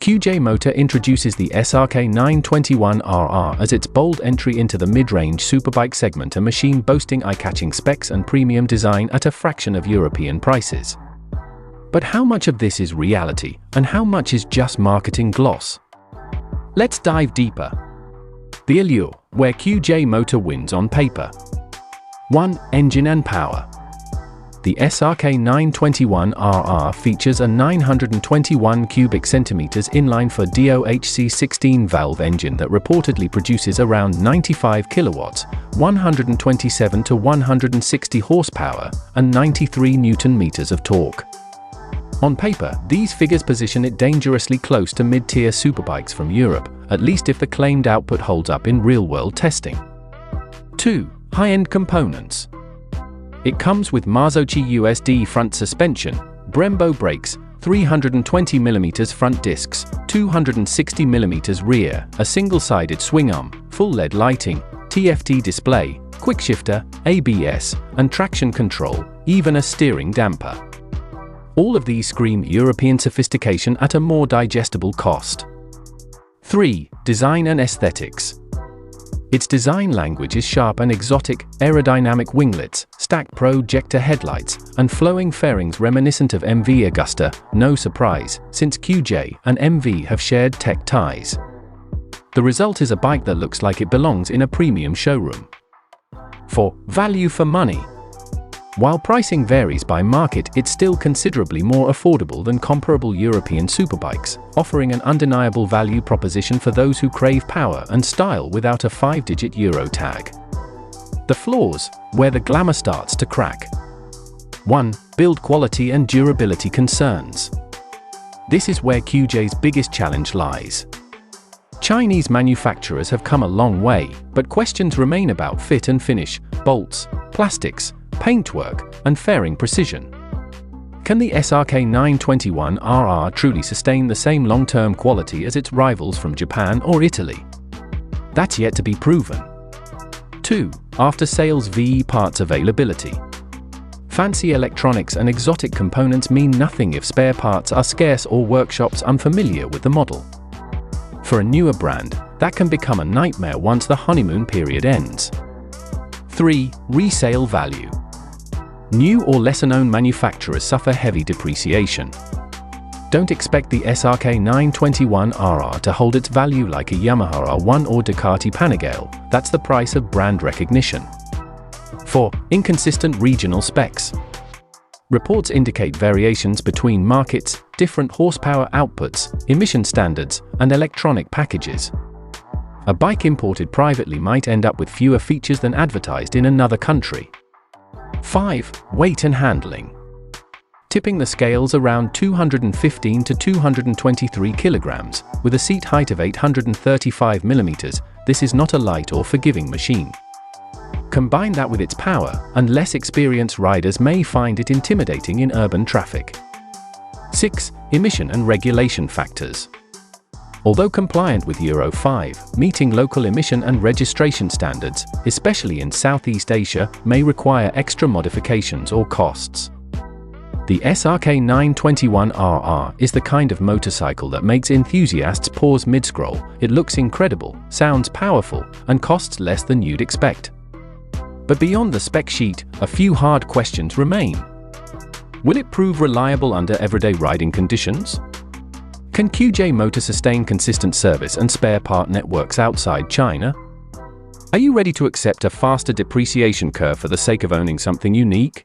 QJ Motor introduces the SRK 921RR as its bold entry into the mid-range superbike segment, a machine boasting eye-catching specs and premium design at a fraction of European prices. But how much of this is reality, and how much is just marketing gloss? Let's dive deeper. The allure, where QJ Motor wins on paper. 1. Engine and power. The SRK 921RR features a 921 cubic centimeters inline-4 DOHC 16-valve engine that reportedly produces around 95 kilowatts, 127 to 160 horsepower, and 93 newton-meters of torque. On paper, these figures position it dangerously close to mid-tier superbikes from Europe, at least if the claimed output holds up in real-world testing. 2. High-end components. It comes with Marzocchi USD front suspension, Brembo brakes, 320mm front discs, 260mm rear, a single-sided swing arm, full LED lighting, TFT display, quickshifter, ABS, and traction control, even a steering damper. All of these scream European sophistication at a more digestible cost. 3. Design and aesthetics. Its design language is sharp and exotic, aerodynamic winglets, stacked projector headlights, and flowing fairings reminiscent of MV Agusta, no surprise, since QJ and MV have shared tech ties. The result is a bike that looks like it belongs in a premium showroom. 4. Value for money. While pricing varies by market, it's still considerably more affordable than comparable European superbikes, offering an undeniable value proposition for those who crave power and style without a 5-digit Euro tag. The flaws, where the glamour starts to crack. 1. Build quality and durability concerns. This is where QJ's biggest challenge lies. Chinese manufacturers have come a long way, but questions remain about fit and finish, bolts, plastics, paintwork, and fairing precision. Can the SRK 921RR truly sustain the same long-term quality as its rivals from Japan or Italy? That's yet to be proven. 2. After-sales VE parts availability. Fancy electronics and exotic components mean nothing if spare parts are scarce or workshops unfamiliar with the model. For a newer brand, that can become a nightmare once the honeymoon period ends. 3. Resale value. New or lesser-known manufacturers suffer heavy depreciation. Don't expect the SRK 921RR to hold its value like a Yamaha R1 or Ducati Panigale. That's the price of brand recognition. 4. Inconsistent regional specs. Reports indicate variations between markets, different horsepower outputs, emission standards, and electronic packages. A bike imported privately might end up with fewer features than advertised in another country. 5. Weight and handling. Tipping the scales around 215 to 223 kilograms, with a seat height of 835 millimeters, this is not a light or forgiving machine. Combine that with its power, and less experienced riders may find it intimidating in urban traffic. 6. Emission and regulation factors. Although compliant with Euro 5, meeting local emission and registration standards, especially in Southeast Asia, may require extra modifications or costs. The SRK 921RR is the kind of motorcycle that makes enthusiasts pause mid-scroll. It looks incredible, sounds powerful, and costs less than you'd expect. But beyond the spec sheet, a few hard questions remain. Will it prove reliable under everyday riding conditions? Can QJ Motor sustain consistent service and spare part networks outside China? Are you ready to accept a faster depreciation curve for the sake of owning something unique?